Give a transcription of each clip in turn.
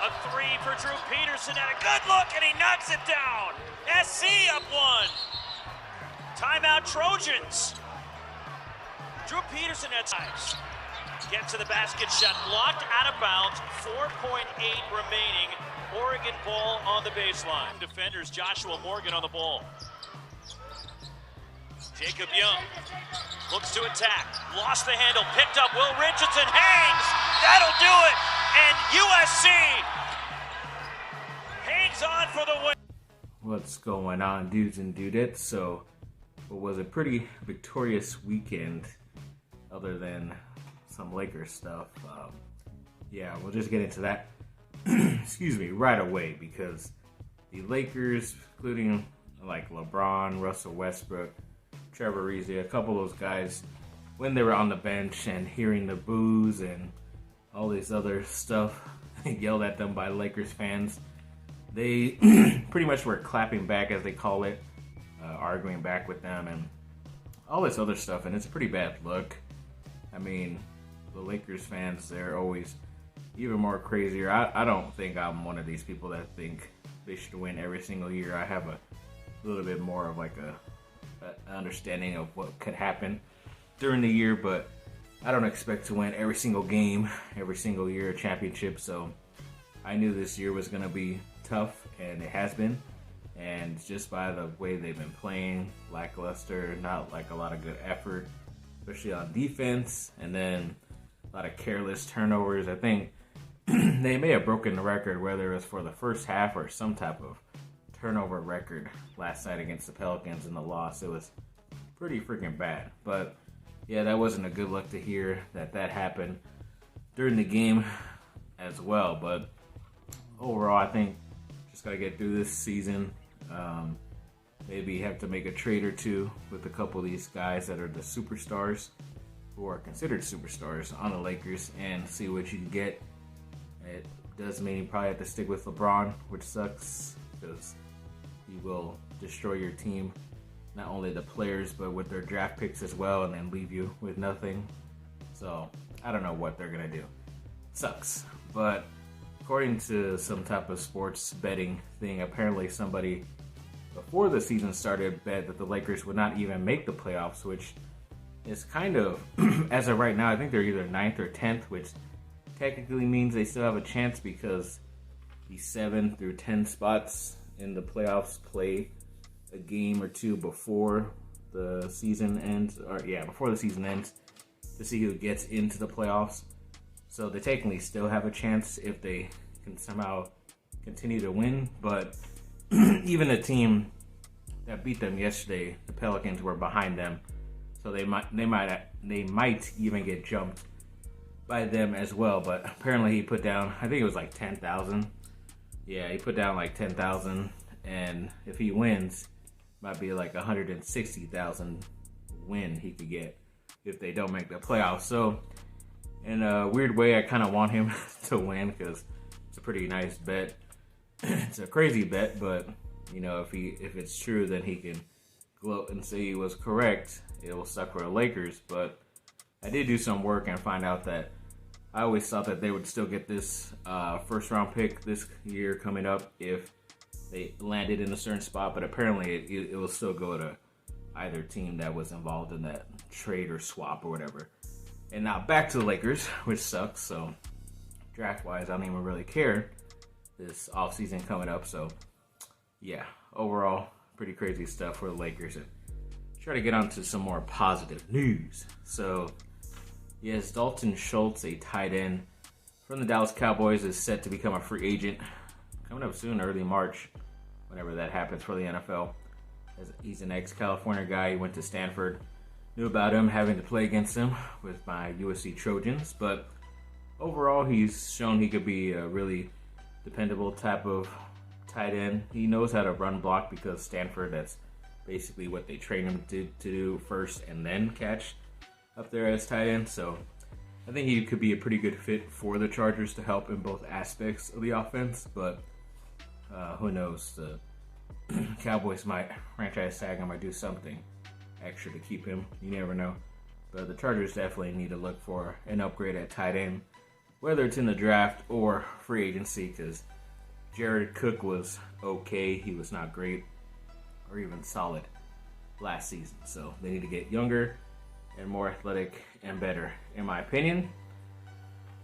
A three for Drew Peterson and a good look, and he knocks it down. SC up one. Timeout Trojans. Drew Peterson at times. Get to the basket shot, blocked out of bounds, 4.8 remaining. Oregon ball on the baseline. Defenders, Joshua Morgan on the ball. Jacob Young looks to attack, lost the handle, picked up, Will Richardson hangs, that'll do it, and USC hangs on for the win. What's going on, dudes and dudettes? So, it was a pretty victorious weekend, other than some Lakers stuff. Yeah, we'll just get into that, excuse me, right away, because the Lakers, including like LeBron, Russell Westbrook, Trevor Ariza, a couple of those guys, when they were on the bench and hearing the boos and all this other stuff yelled at them by Lakers fans, they pretty much were clapping back, as they call it, arguing back with them and all this other stuff, and it's a pretty bad look. I mean, the Lakers fans, they're always even more crazier. I don't think I'm one of these people that think they should win every single year. I have a little bit more of like a understanding of what could happen during the year, but I don't expect to win every single game, every single year, a championship. So I knew this year was going to be tough, and it has been. And just by the way they've been playing, lackluster, not like a lot of good effort, especially on defense, and then a lot of careless turnovers. I think they may have broken the record, whether it was for the first half or some type of turnover record last night against the Pelicans in the loss. It was pretty freaking bad. But yeah, that wasn't a good look to hear that happened during the game as well. But overall, I think just got to get through this season. Maybe have to make a trade or two with a couple of these guys that are the superstars, who are considered superstars on the Lakers, and see what you can get. It does mean you probably have to stick with LeBron, which sucks, because he will destroy your team, not only the players, but with their draft picks as well, and then leave you with nothing. So I don't know what they're going to do. It sucks. But according to some type of sports betting thing, apparently somebody before the season started bet that the Lakers would not even make the playoffs, which is kind of, as of right now, I think they're either 9th or 10th, which technically means they still have a chance, because the 7 through 10 spots in the playoffs play a game or two before the season ends, before the season ends, to see who gets into the playoffs. So they technically still have a chance if they can somehow continue to win. But even the team that beat them yesterday, the Pelicans, were behind them, so they might even get jumped by them as well. But apparently he put down, I think it was like 10,000. Yeah, he put down like 10,000, and if he wins, might be like 160,000 win he could get if they don't make the playoffs. So in a weird way, I kind of want him to win, because it's a pretty nice bet. It's a crazy bet, but you know, if it's true, then he can gloat and say he was correct. It will suck for the Lakers. But I did do some work and find out that I always thought that they would still get this first round pick this year coming up if they landed in a certain spot, but apparently it will still go to either team that was involved in that trade or swap or whatever. And now back to the Lakers, which sucks. So draft-wise, I don't even really care this offseason coming up. So yeah, overall, pretty crazy stuff for the Lakers. And try to get on to some more positive news. So yes, Dalton Schultz, a tight end from the Dallas Cowboys, is set to become a free agent coming up soon, early March, whenever that happens for the NFL. He's an ex-California guy. He went to Stanford. Knew about him, having to play against him with my USC Trojans. But overall, he's shown he could be a really dependable type of tight end. He knows how to run block, because Stanford, that's basically what they train him to do first, and then catch up there as tight end. So I think he could be a pretty good fit for the Chargers to help in both aspects of the offense. But who knows? The Cowboys might franchise tag him or do something extra to keep him. You never know. But the Chargers definitely need to look for an upgrade at tight end. whether it's in the draft or free agency, because Jared Cook was okay. He was not great or even solid last season. So they need to get younger and more athletic and better, in my opinion.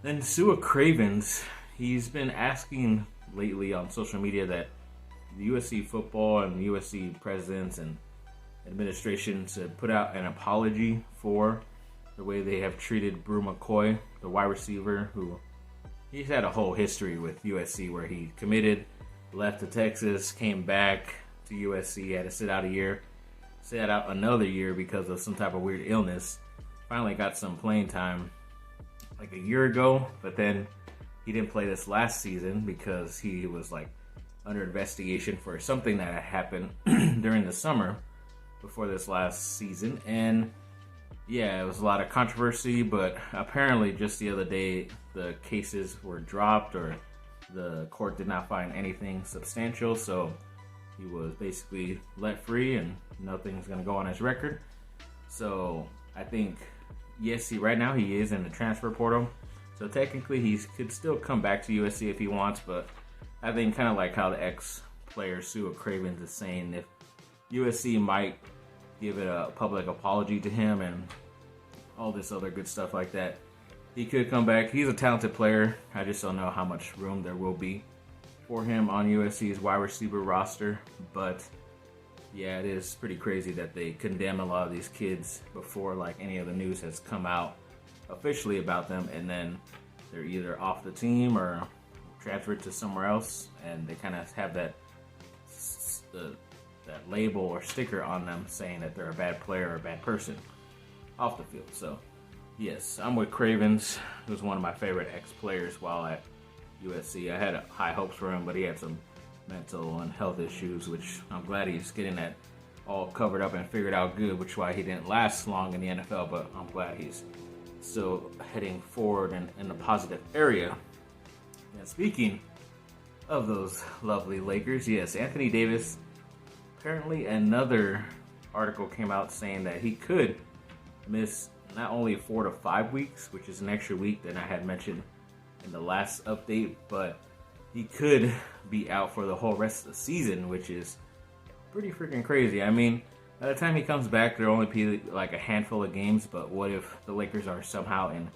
Then Sua Cravens, he's been asking lately on social media that the USC football and USC presidents and administration to put out an apology for the way they have treated Brew McCoy, the wide receiver, who he's had a whole history with USC where he committed, left to Texas, came back to USC, had to sit out another year because of some type of weird illness. Finally got some playing time like a year ago, but then he didn't play this last season because he was like under investigation for something that had happened during the summer before this last season. And yeah, it was a lot of controversy, but apparently just the other day the cases were dropped, or the court did not find anything substantial, so he was basically let free and nothing's going to go on his record. So I think, yes, right now he is in the transfer portal, so technically he could still come back to USC if he wants, but I think kind of like how the ex-player Sua Cravens is saying, if USC might give it a public apology to him and all this other good stuff like that, he could come back. He's a talented player. I just don't know how much room there will be for him on USC's wide receiver roster. But yeah, it is pretty crazy that they condemn a lot of these kids before like any of the news has come out officially about them, and then they're either off the team or transferred to somewhere else, and they kind of have that label or sticker on them saying that they're a bad player or a bad person off the field. So yes, I'm with Cravens. He was one of my favorite ex-players while at USC. I had high hopes for him, but he had some mental and health issues, which I'm glad he's getting that all covered up and figured out good, which is why he didn't last long in the NFL, but I'm glad he's still heading forward in a positive area. And speaking of those lovely Lakers, yes, Anthony Davis, apparently another article came out saying that he could miss not only 4 to 5 weeks, which is an extra week than I had mentioned in the last update, but he could be out for the whole rest of the season, which is pretty freaking crazy. I mean, by the time he comes back, there'll only be like a handful of games, but what if the Lakers are somehow in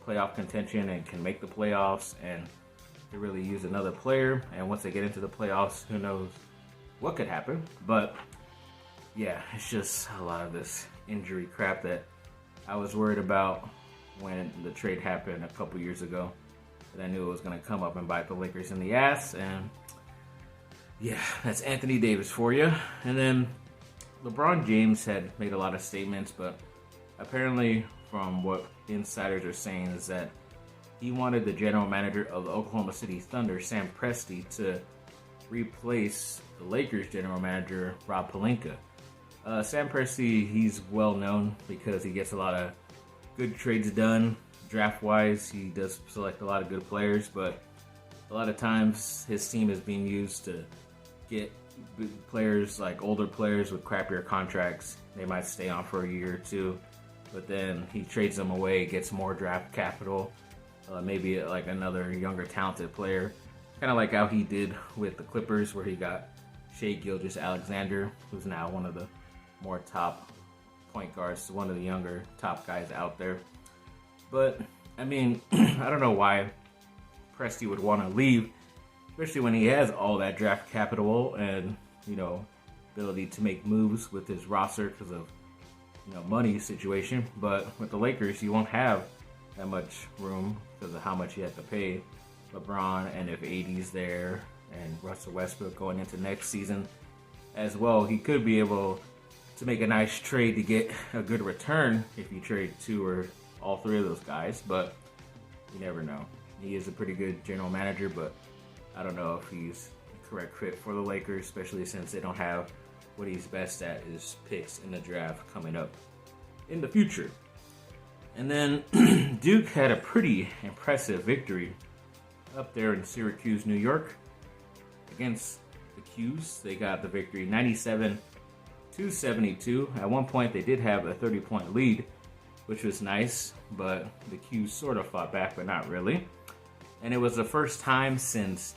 playoff contention and can make the playoffs and to really use another player, and once they get into the playoffs, who knows what could happen. But yeah, it's just a lot of this injury crap that I was worried about when the trade happened a couple years ago, that I knew it was going to come up and bite the Lakers in the ass. And yeah, that's Anthony Davis for you. And then LeBron James had made a lot of statements, but apparently from what insiders are saying is that he wanted the general manager of the Oklahoma City Thunder, Sam Presti, to replace the Lakers general manager, Rob Pelinka. Sam Presti, he's well known because he gets a lot of good trades done. Draft-wise, he does select a lot of good players, but a lot of times his team is being used to get players, like older players with crappier contracts. They might stay on for a year or two, but then he trades them away, gets more draft capital, maybe like another younger talented player. Kind of like how he did with the Clippers, where he got Shai Gilgeous-Alexander, who's now one of the more top point guards, one of the younger top guys out there. But, I mean, I don't know why Presti would want to leave, especially when he has all that draft capital and, you know, ability to make moves with his roster because of, you know, money situation. But with the Lakers, you won't have that much room because of how much you have to pay LeBron, and if AD's there and Russell Westbrook going into next season as well, he could be able to make a nice trade to get a good return if you trade 2 or all 3 of those guys, but you never know. He is a pretty good general manager, but I don't know if he's the correct fit for the Lakers, especially since they don't have what he's best at is picks in the draft coming up in the future. And then Duke had a pretty impressive victory up there in Syracuse, New York against the 'Cuse. They got the victory 97-72. At one point they did have a 30-point lead, which was nice, but the 'Cuse sort of fought back, but not really. And it was the first time since,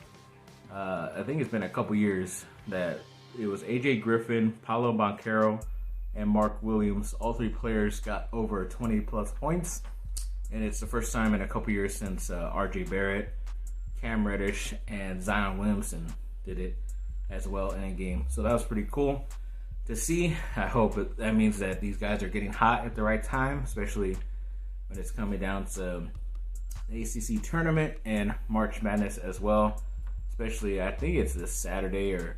I think it's been a couple years, that it was AJ Griffin, Paolo Banchero, and Mark Williams. All three players got over 20 plus points. And it's the first time in a couple years since RJ Barrett, Cam Reddish, and Zion Williamson did it as well in a game. So that was pretty cool to see. I hope that means that these guys are getting hot at the right time, especially when it's coming down to the ACC tournament and March Madness as well. Especially, I think it's this Saturday, or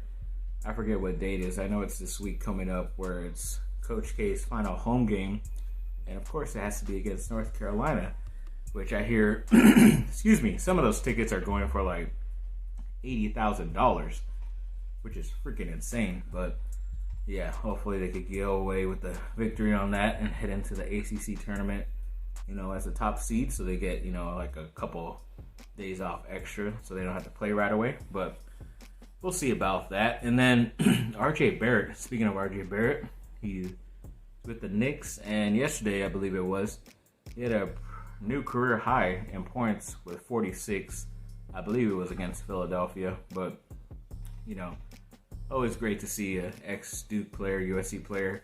I forget what date it is. I know it's this week coming up where it's Coach K's final home game. And of course, it has to be against North Carolina, which I hear, excuse me, some of those tickets are going for like $80,000, which is freaking insane. But yeah, hopefully they could go away with the victory on that and head into the ACC tournament, you know, as a top seed, so they get, you know, like a couple days off extra, so they don't have to play right away. But we'll see about that. And then RJ Barrett, speaking of RJ Barrett, he's with the Knicks, and yesterday, I believe it was, he had a new career high in points with 46. I believe it was against Philadelphia, but, you know, always great to see an ex-Duke player, USC player,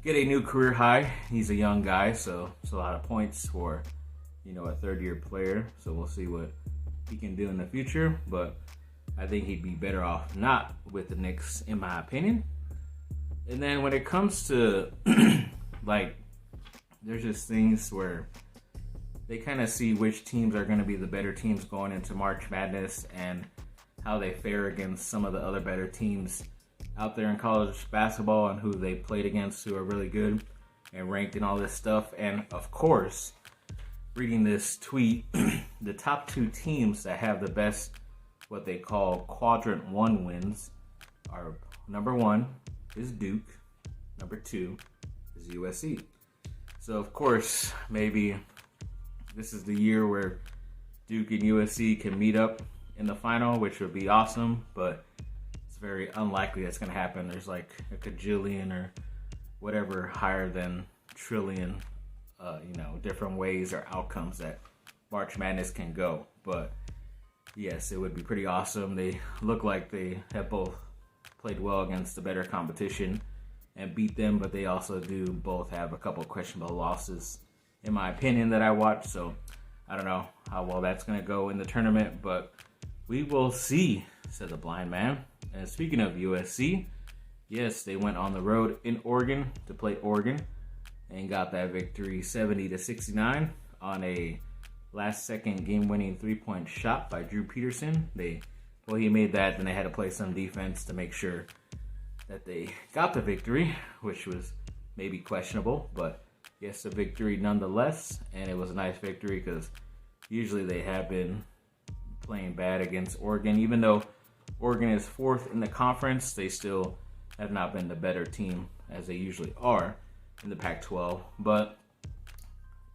get a new career high. He's a young guy, so it's a lot of points for, you know, a third-year player. So we'll see what he can do in the future, but I think he'd be better off not with the Knicks, in my opinion. And then when it comes to, like, there's just things where they kind of see which teams are going to be the better teams going into March Madness and how they fare against some of the other better teams out there in college basketball and who they played against who are really good and ranked and all this stuff. And of course, reading this tweet, the top two teams that have the best, what they call quadrant 1 wins, are number 1 is Duke, number 2 is USC. So of course, maybe this is the year where Duke and USC can meet up in the final, which would be awesome, but it's very unlikely that's going to happen. There's like a cajillion or whatever higher than trillion, you know, different ways or outcomes that March Madness can go. But yes, it would be pretty awesome. They look like they have both played well against the better competition and beat them, but they also do both have a couple questionable losses, in my opinion, that I watched. So I don't know how well that's going to go in the tournament, but we will see, said the blind man. And speaking of USC, yes, they went on the road in Oregon to play Oregon and got that victory 70-69 on a last-second game-winning three-point shot by Drew Peterson. He made that, then they had to play some defense to make sure that they got the victory, which was maybe questionable, but yes, a victory nonetheless. And it was a nice victory because usually they have been playing bad against Oregon. Even though Oregon is 4th in the conference, they still have not been the better team as they usually are in the Pac-12. But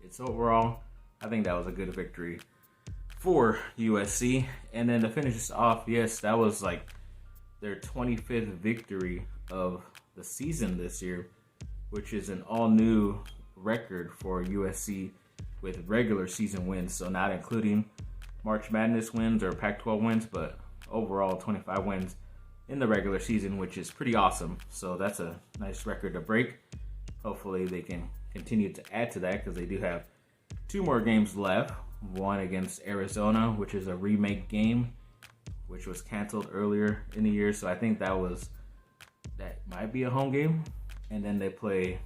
it's overall, I think that was a good victory for USC. And then to finish this off, yes, that was like their 25th victory of the season this year, which is an all-new record for USC with regular season wins. So not including March Madness wins or Pac-12 wins, but overall 25 wins in the regular season, which is pretty awesome. So that's a nice record to break. Hopefully they can continue to add to that because they do have 2 more games left. One against Arizona, which is a remake game, which was canceled earlier in the year. So I think that might be a home game. And then they play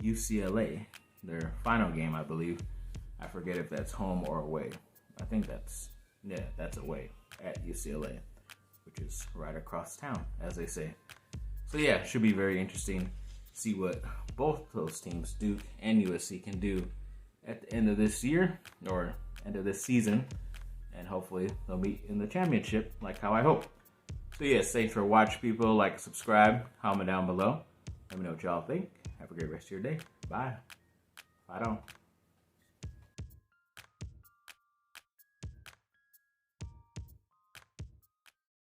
UCLA, their final game, I believe. I forget if that's home or away. I think that's away at UCLA, which is right across town, as they say. So yeah, it should be very interesting to see what both those teams, Duke and USC, can do at the end of this year or end of this season, and hopefully they'll meet in the championship like how I hope. So yes, thanks for watching, people. Like, subscribe, comment down below. Let me know what y'all think. Have a great rest of your day. Bye. Bye on.